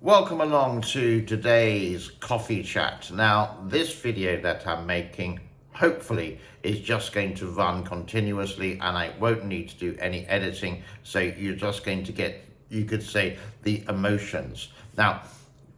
Welcome along to today's coffee chat. Now, this video that I'm making hopefully is just going to run continuously and I won't need to do any editing. So you're just going to get, you could say, the emotions. Now,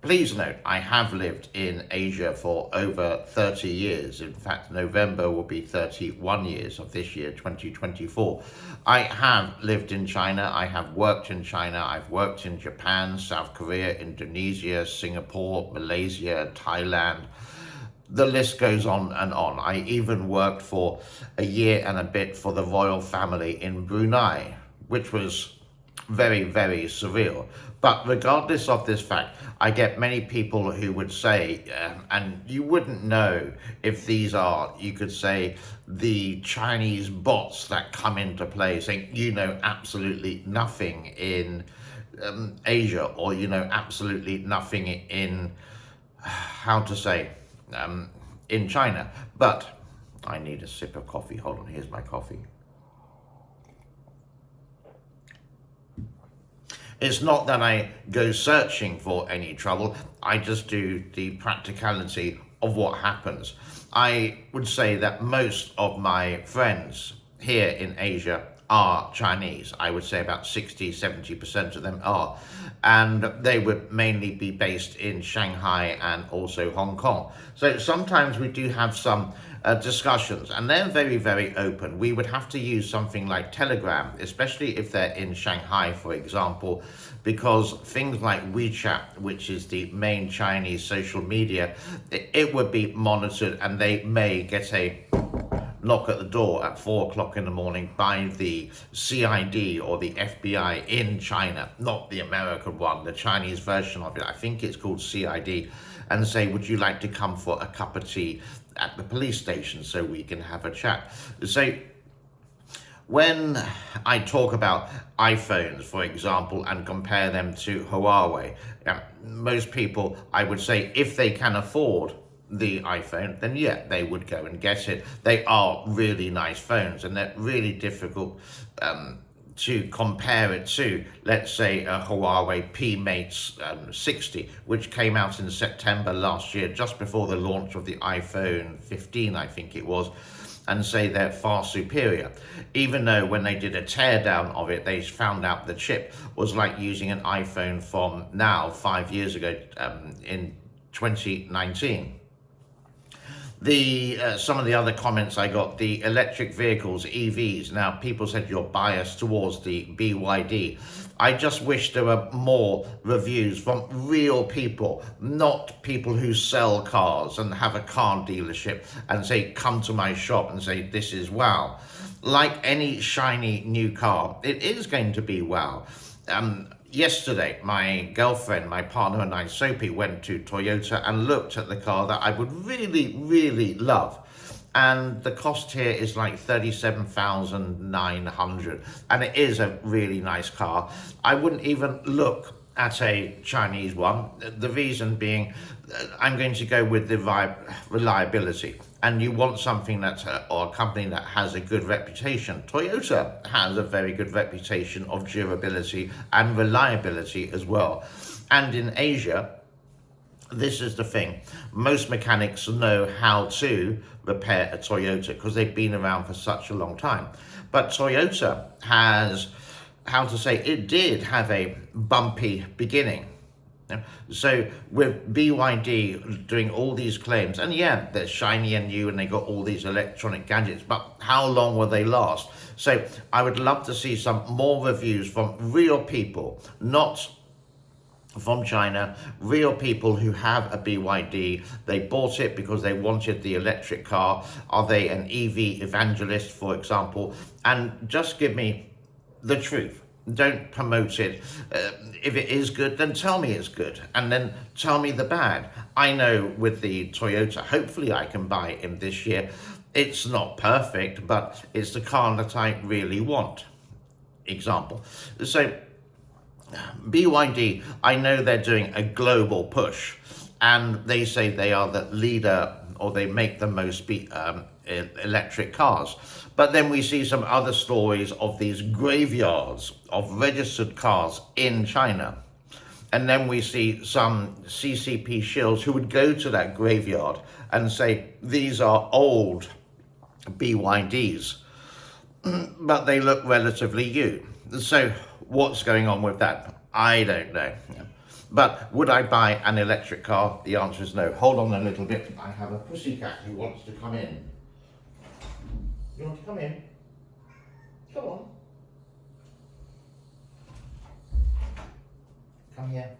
please note, I have lived in Asia for over 30 years. In fact, November will be 31 years of this year, 2024. I have lived in China. I have worked in China. I've worked in Japan, South Korea, Indonesia, Singapore, Malaysia, Thailand. The list goes on and on. I even worked for a year and a bit for the royal family in Brunei, which was very, very surreal. But regardless of this fact, I get many people who would say, and you wouldn't know if these are, you could say, the Chinese bots that come into play, saying, you know absolutely nothing in Asia, or you know absolutely nothing in, how to say, in China. But I need a sip of coffee. Hold on, here's my coffee. It's not that I go searching for any trouble, I just do the practicality of what happens. I would say that most of my friends here in Asia are Chinese. I would say about 60–70% of them are. And they would mainly be based in Shanghai and also Hong Kong. So sometimes we do have some discussions, and they're very, very open. We would have to use something like Telegram, especially if they're in Shanghai, for example, because things like WeChat, which is the main Chinese social media, it would be monitored, and they may get a knock at the door at 4 o'clock in the morning by the CID or the FBI in China, not the American one, the Chinese version of it. I think it's called CID, and say, would you like to come for a cup of tea at the police station so we can have a chat? So when I talk about iPhones, for example, and compare them to Huawei, most people, I would say, if they can afford the iPhone, then yeah, they would go and get it. They are really nice phones, and they're really difficult to compare it to, let's say, a Huawei P-Mate 60, which came out in September last year, just before the launch of the iPhone 15, I think it was, and say they're far superior. Even though when they did a teardown of it, they found out the chip was like using an iPhone from now, 5 years ago, in 2019. Some of the other comments I got, the electric vehicles, EVs. Now, people said you're biased towards the BYD. I just wish there were more reviews from real people, not people who sell cars and have a car dealership and say, come to my shop and say, this is wow. Like any shiny new car, it is going to be wow. Yesterday, my girlfriend, my partner and I, Sophie, went to Toyota and looked at the car that I would really, really love. And the cost here is like $37,900. And it is a really nice car. I wouldn't even look at a Chinese one. The reason being, I'm going to go with the reliability. And you want something that's or a company that has a good reputation. Toyota has a very good reputation of durability and reliability as well. And in Asia, this is the thing, most mechanics know how to repair a Toyota because they've been around for such a long time. But Toyota has, how to say, it did have a bumpy beginning. So with BYD doing all these claims, and yeah, they're shiny and new and they got all these electronic gadgets, but how long will they last? So I would love to see some more reviews from real people, not from China, real people who have a BYD. They bought it because they wanted the electric car. Are they an EV evangelist, for example? And just give me the truth. Don't promote it. If it is good, then tell me it's good, and then tell me the bad. I know with the Toyota, hopefully I can buy it in this year. It's not perfect, but it's the car that I really want. Example. So BYD, I know they're doing a global push, and they say they are the leader, or they make the most electric cars. But then we see some other stories of these graveyards of registered cars in China. And then we see some CCP shills who would go to that graveyard and say, these are old BYDs, but they look relatively new. So what's going on with that? I don't know. But would I buy an electric car? The answer is no. Hold on a little bit. I have a pussycat who wants to come in. You want to come in? Come on. Come here.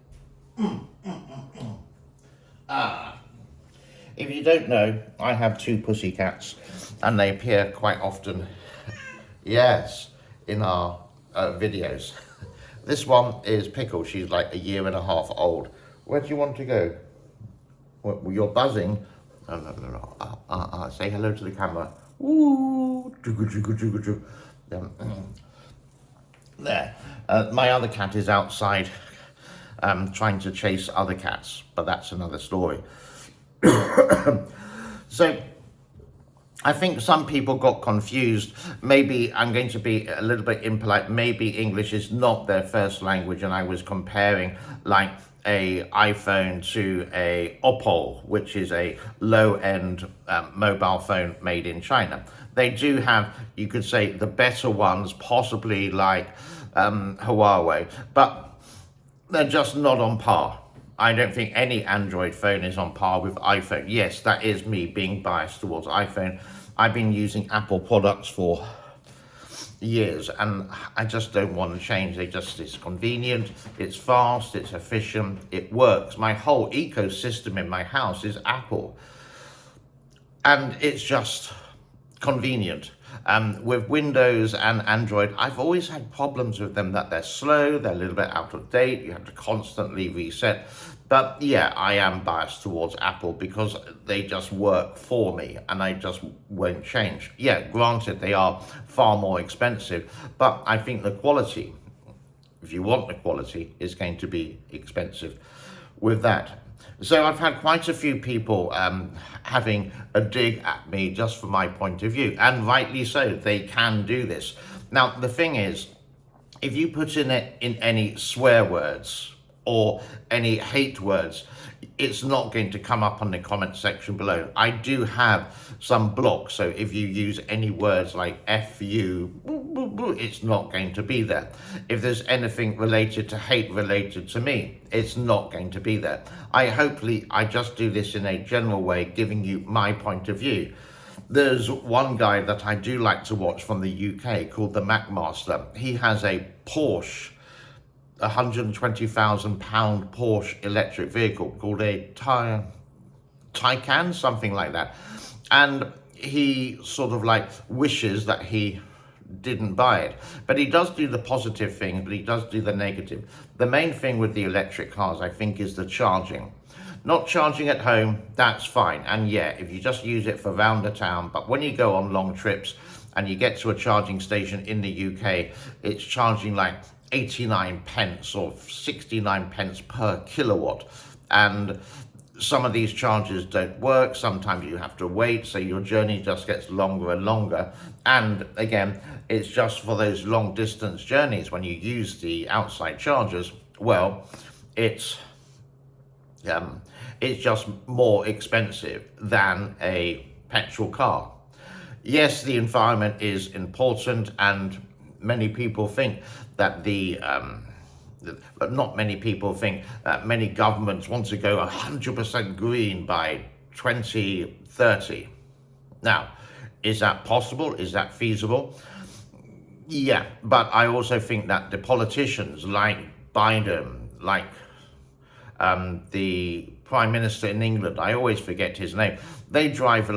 If you don't know, I have 2 pussycats, and they appear quite often, yes, in our videos. This one is Pickle. She's like 1.5 years old. Where do you want to go? Well, you're buzzing. No. Say hello to the camera. Ooh. There. My other cat is outside trying to chase other cats, but that's another story. So I think some people got confused. Maybe I'm going to be a little bit impolite. Maybe English is not their first language, and I was comparing like a iPhone to a Oppo, which is a low-end mobile phone made in China. They do have, you could say, the better ones, possibly like Huawei, but they're just not on par. I don't think any Android phone is on par with iPhone. Yes, that is me being biased towards iPhone. I've been using Apple products for years, and I just don't want to change. It's convenient, it's fast, it's efficient, it works. My whole ecosystem in my house is Apple, and it's just convenient. With Windows and Android, I've always had problems with them, that they're slow, they're a little bit out of date, you have to constantly reset. But yeah, I am biased towards Apple because they just work for me and I just won't change. Yeah, granted, they are far more expensive, but I think the quality, if you want the quality, is going to be expensive with that. So I've had quite a few people having a dig at me just from my point of view, and rightly so. They can do this. Now, the thing is, if you put in any swear words or any hate words, it's not going to come up on the comment section below. I do have some blocks, so if you use any words like F you, it's not going to be there. If there's anything related to hate related to me, it's not going to be there. I just do this in a general way, giving you my point of view. There's one guy that I do like to watch from the UK called the Mac Master. He has a Porsche, £120,000 Porsche electric vehicle called a Taycan, something like that. And he sort of like wishes that he didn't buy it. But he does do the positive thing, but he does do the negative. The main thing with the electric cars, I think, is the charging. Not charging at home, that's fine. And yeah, if you just use it for round the town, but when you go on long trips and you get to a charging station in the UK, it's charging like 89 pence or 69 pence per kilowatt. And some of these chargers don't work. Sometimes you have to wait, so your journey just gets longer and longer. And again, it's just for those long distance journeys when you use the outside chargers, well, it's just more expensive than a petrol car. Yes, the environment is important, and many people think that but not many people think that many governments want to go 100% green by 2030. Now, is that possible? Is that feasible? Yeah, but I also think that the politicians like Biden, like the Prime Minister in England, I always forget his name, they drive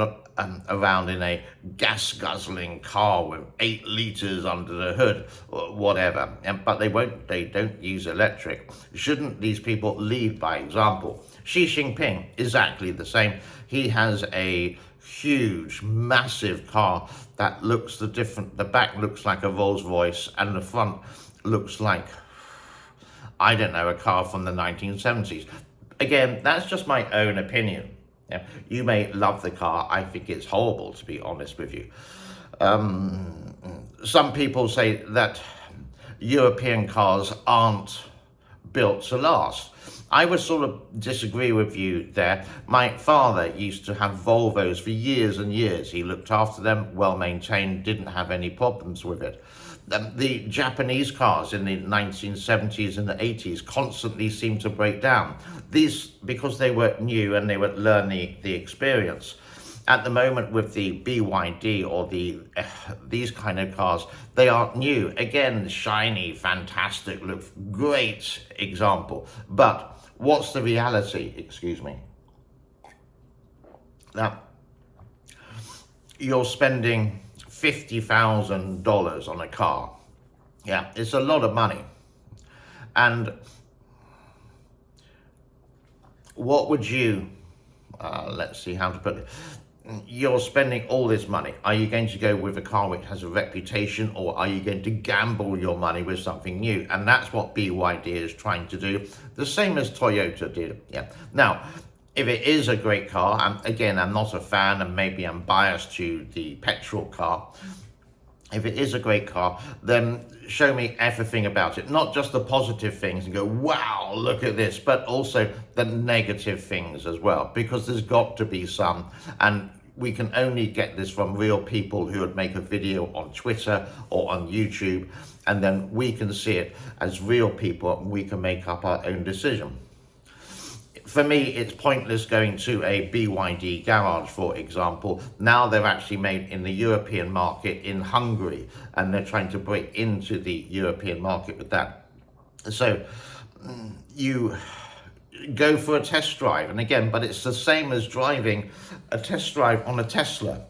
around in a gas-guzzling car with 8 litres under the hood, or whatever, but they don't use electric. Shouldn't these people lead by example? Xi Jinping, exactly the same. He has a huge, massive car that looks the back looks like a Rolls Royce, and the front looks like, I don't know, a car from the 1970s. Again, that's just my own opinion. Yeah, you may love the car. I think it's horrible, to be honest with you. Some people say that European cars aren't built to last. I would sort of disagree with you there. My father used to have Volvos for years and years. He looked after them, well maintained, didn't have any problems with it. The Japanese cars in the 1970s and the 80s constantly seemed to break down. These, because they were new and they would learn the experience. At the moment with the BYD or these kind of cars, they are new. Again, shiny, fantastic, look great example. But what's the reality? Excuse me. Now, you're spending $50,000 on a car. Yeah, it's a lot of money. And what would you, let's see how to put it. You're spending all this money. Are you going to go with a car which has a reputation, or are you going to gamble your money with something new? And that's what BYD is trying to do, the same as Toyota did. Yeah. Now, if it is a great car, and again, I'm not a fan, and maybe I'm biased to the petrol car. If it is a great car, then show me everything about it, not just the positive things and go, wow, look at this, but also the negative things as well, because there's got to be some, and we can only get this from real people who would make a video on Twitter or on YouTube, and then we can see it as real people and we can make up our own decision. For me, it's pointless going to a BYD garage, for example. Now they're actually made in the European market in Hungary, and they're trying to break into the European market with that. So you go for a test drive, and again, but it's the same as driving a test drive on a Tesla.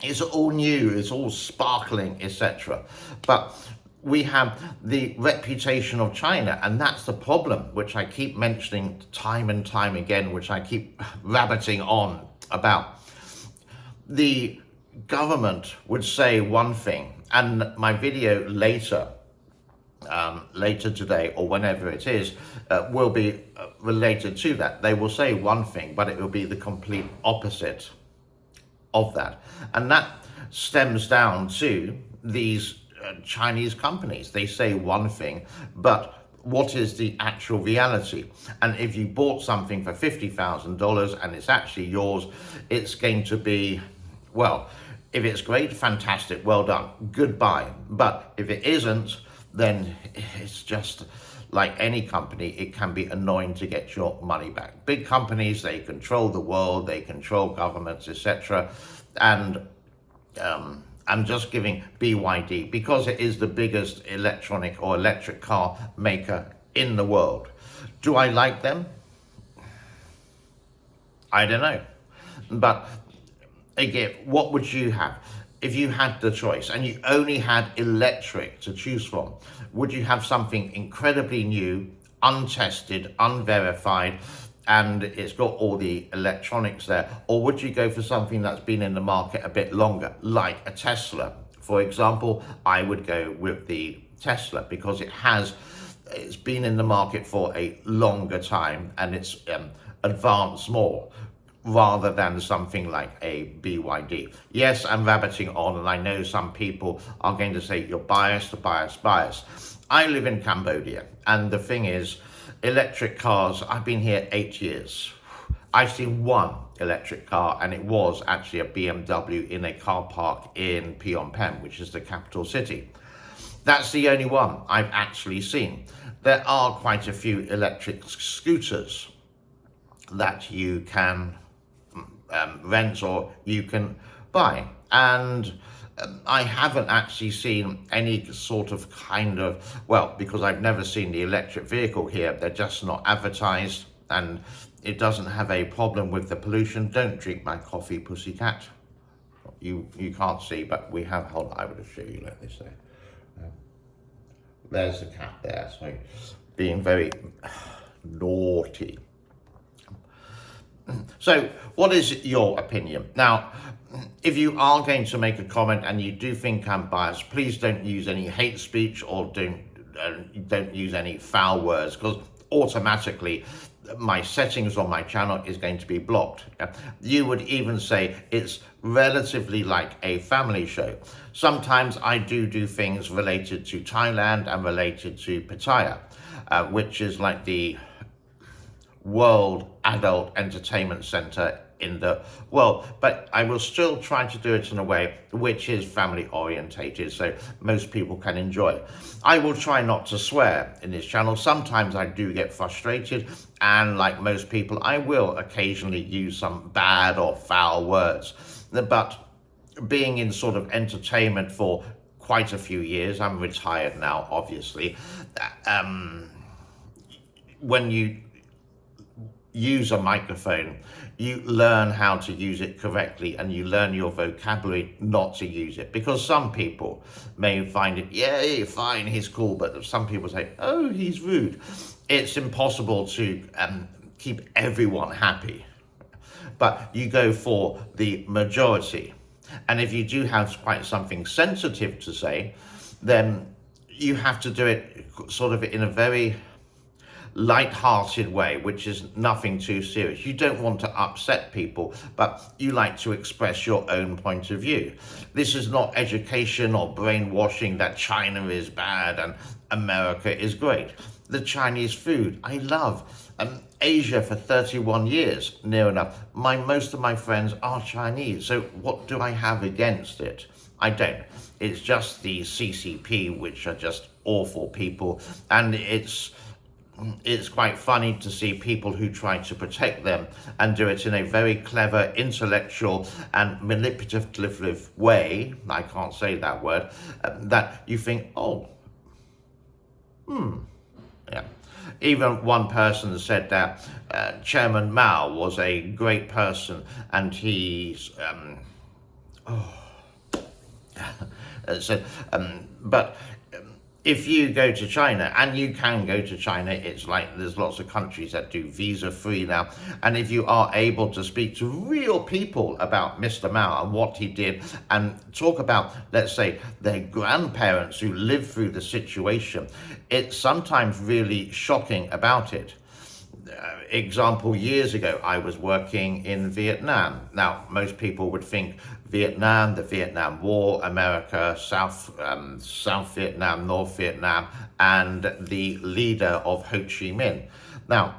It's all new, it's all sparkling, etc. But we have the reputation of China, and that's the problem, which I keep mentioning time and time again, which I keep rabbiting on about. The government would say one thing, and my video later today or whenever it is, will be related to that. They will say one thing, but it will be the complete opposite of that. And that stems down to these Chinese companies. They say one thing, but what is the actual reality? And if you bought something for $50,000 and it's actually yours, it's going to be, well, if it's great, fantastic, well done, goodbye. But if it isn't, then it's just like any company, it can be annoying to get your money back. Big companies, they control the world, they control governments, etc. And I'm just giving BYD because it is the biggest electronic or electric car maker in the world. Do I like them? I don't know. But again, what would you have? If you had the choice and you only had electric to choose from, would you have something incredibly new, untested, unverified, and it's got all the electronics there? Or would you go for something that's been in the market a bit longer, like a Tesla? For example, I would go with the Tesla because it's been in the market for a longer time and it's advanced more, rather than something like a BYD. Yes, I'm rabbiting on, and I know some people are going to say you're biased. I live in Cambodia, and the thing is, electric cars, I've been here 8 years. I've seen one electric car, and it was actually a BMW in a car park in Phnom Penh, which is the capital city. That's the only one I've actually seen. There are quite a few electric scooters that you can rent or you can buy. And I haven't actually seen any sort of well, because I've never seen the electric vehicle here. They're just not advertised, and it doesn't have a problem with the pollution. Don't drink my coffee, pussycat. You can't see, but we have, hold on, I would show you like this there. There's the cat there, so being very naughty. So what is your opinion? Now, if you are going to make a comment and you do think I'm biased, please don't use any hate speech or don't use any foul words, because automatically my settings on my channel is going to be blocked. You would even say it's relatively like a family show. Sometimes I do things related to Thailand and related to Pattaya. which is like the World Adult Entertainment Center in the world, but I will still try to do it in a way which is family orientated, so most people can enjoy it. I will try not to swear in this channel. Sometimes I do get frustrated, and like most people, I will occasionally use some bad or foul words. But being in sort of entertainment for quite a few years, I'm retired now, obviously, when you use a microphone, you learn how to use it correctly, and you learn your vocabulary not to use it, because some people may find it, yeah, fine, he's cool, but some people say, oh, he's rude. It's impossible to keep everyone happy, but you go for the majority. And if you do have quite something sensitive to say, then you have to do it sort of in a very light-hearted way, which is nothing too serious. You don't want to upset people, but you like to express your own point of view. This is not education or brainwashing that China is bad and America is great. The Chinese food, I love. Asia for 31 years, near enough. Most of my friends are Chinese, so what do I have against it? I don't. It's just the CCP, which are just awful people, and it's quite funny to see people who try to protect them and do it in a very clever, intellectual and manipulative way, I can't say that word, that you think, oh, yeah. Even one person said that Chairman Mao was a great person, and he's, but if you go to China, and you can go to China, it's like there's lots of countries that do visa-free now, and if you are able to speak to real people about Mr. Mao and what he did, and talk about, let's say, their grandparents who lived through the situation, it's sometimes really shocking about it. Example, years ago, I was working in Vietnam. Now, most people would think Vietnam, the Vietnam War, America, South Vietnam, North Vietnam, and the leader of Ho Chi Minh. Now,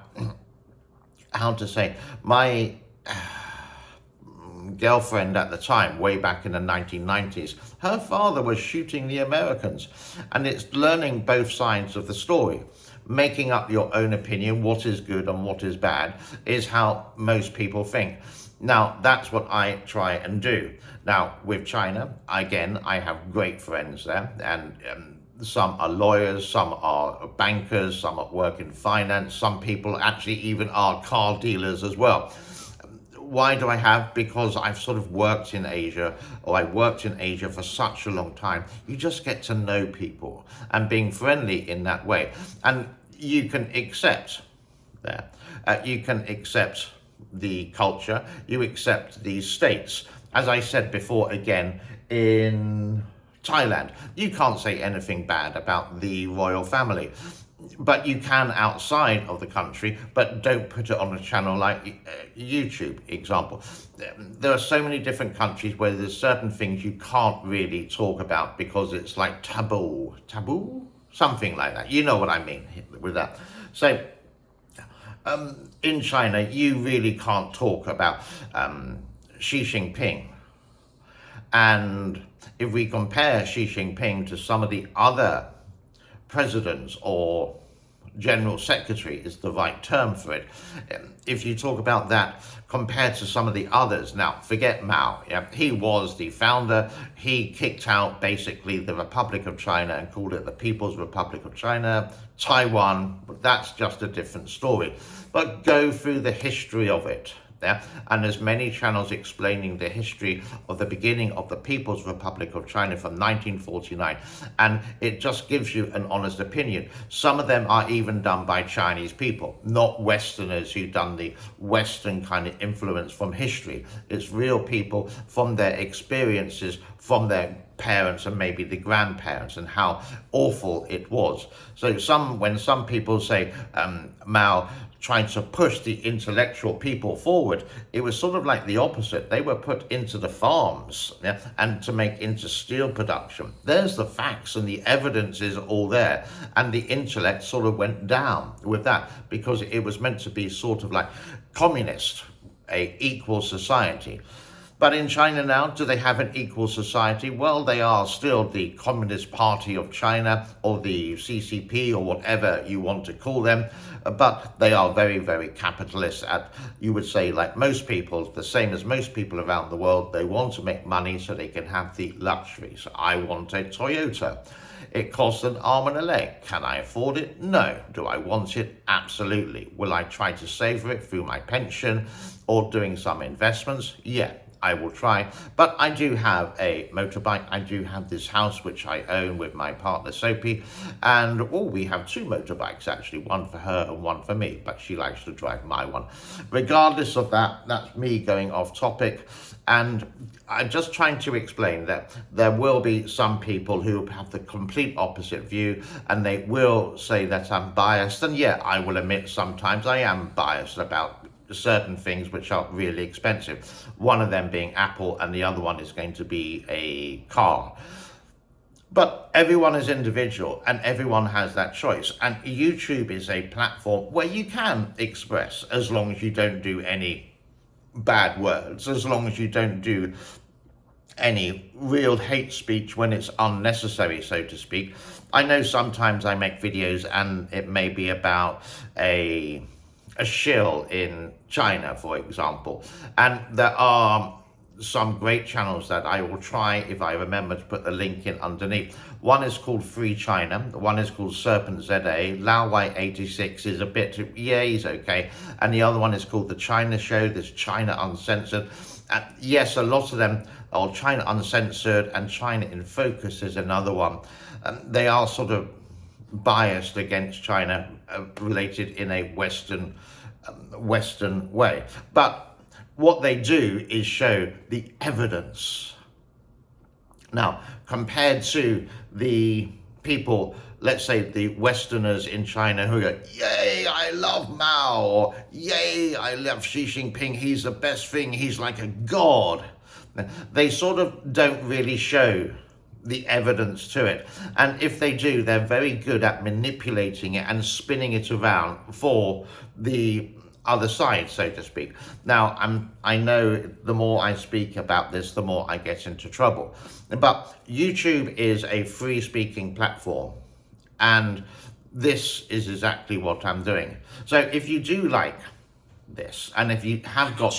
how to say, my girlfriend at the time, way back in the 1990s, her father was shooting the Americans, and it's learning both sides of the story. Making up your own opinion, what is good and what is bad, is how most people think. Now, that's what I try and do. Now, with China, again, I have great friends there, and some are lawyers, some are bankers, some work in finance, some people actually even are car dealers as well. Why do I have? Because I've sort of worked in Asia, or I worked in Asia for such a long time. You just get to know people, and being friendly in that way. And you can accept that. You can accept the culture, you accept these states. As I said before, again, in Thailand, you can't say anything bad about the royal family. But you can outside of the country, but don't put it on a channel like YouTube, example. There are so many different countries where there's certain things you can't really talk about because it's like taboo, something like that. You know what I mean with that. So in China, you really can't talk about Xi Jinping. And if we compare Xi Jinping to some of the other presidents, or general secretary is the right term for it. If you talk about that compared to some of the others, now forget Mao, yeah, he was the founder, he kicked out basically the Republic of China and called it the People's Republic of China. Taiwan, that's just a different story. But go through the history of it. Yeah? And there's many channels explaining the history of the beginning of the People's Republic of China from 1949, and it just gives you an honest opinion. Some of them are even done by Chinese people, not Westerners who've done the Western kind of influence from history. It's real people from their experiences, from their parents and maybe the grandparents, and how awful it was. So when some people say Mao trying to push the intellectual people forward. It was sort of like the opposite. They were put into the farms, yeah, and to make into steel production. There's the facts and the evidence is all there. And the intellect sort of went down with that because it was meant to be sort of like communist, a equal society. But in China now, do they have an equal society? Well, they are still the Communist Party of China, or the CCP, or whatever you want to call them. But they are very, very capitalist. You would say, like most people, the same as most people around the world, they want to make money so they can have the luxuries. I want a Toyota. It costs an arm and a leg. Can I afford it? No. Do I want it? Absolutely. Will I try to save for it through my pension or doing some investments? Yeah, I will try. But I do have a motorbike. I do have this house which I own with my partner Sophie. And we have two motorbikes actually, one for her and one for me, but she likes to drive my one. Regardless of that, that's me going off topic. And I'm just trying to explain that there will be some people who have the complete opposite view, and they will say that I'm biased. And yeah, I will admit sometimes I am biased about certain things which are really expensive. One of them being Apple, and the other one is going to be a car. But everyone is individual and everyone has that choice. And YouTube is a platform where you can express, as long as you don't do any bad words, as long as you don't do any real hate speech when it's unnecessary, so to speak. I know sometimes I make videos and it may be about a shill in China, for example, and there are some great channels that I will try, if I remember, to put the link in underneath. One is called Free China, one is called Serpent ZA, Lao White 86 is a bit, yeah, he's okay, and the other one is called The China Show, there's China Uncensored. Yes, a lot of them are China Uncensored, and China in Focus is another one. They are sort of biased against China, related in a Western way. But what they do is show the evidence. Now, compared to the people, let's say the Westerners in China who go, yay, I love Mao, or yay, I love Xi Jinping, he's the best thing, he's like a god. They sort of don't really show the evidence to it. And if they do, they're very good at manipulating it and spinning it around for the other side, so to speak. Now, I know the more I speak about this, the more I get into trouble. But YouTube is a free speaking platform, and this is exactly what I'm doing. So if you do like this, and if you have got...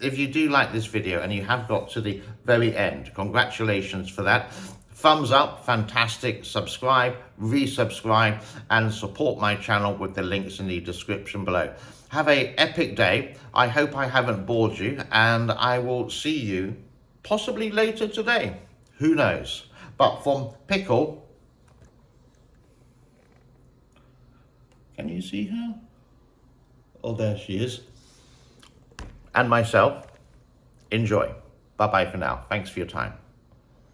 if you do like this video and you have got to the very end, congratulations for that. Thumbs up, fantastic. Subscribe, resubscribe, and support my channel with the links in the description below. Have an epic day. I hope I haven't bored you, and I will see you possibly later today. Who knows? But from Pickle, can you see her? Oh, there she is. And myself, enjoy. Bye-bye for now. Thanks for your time.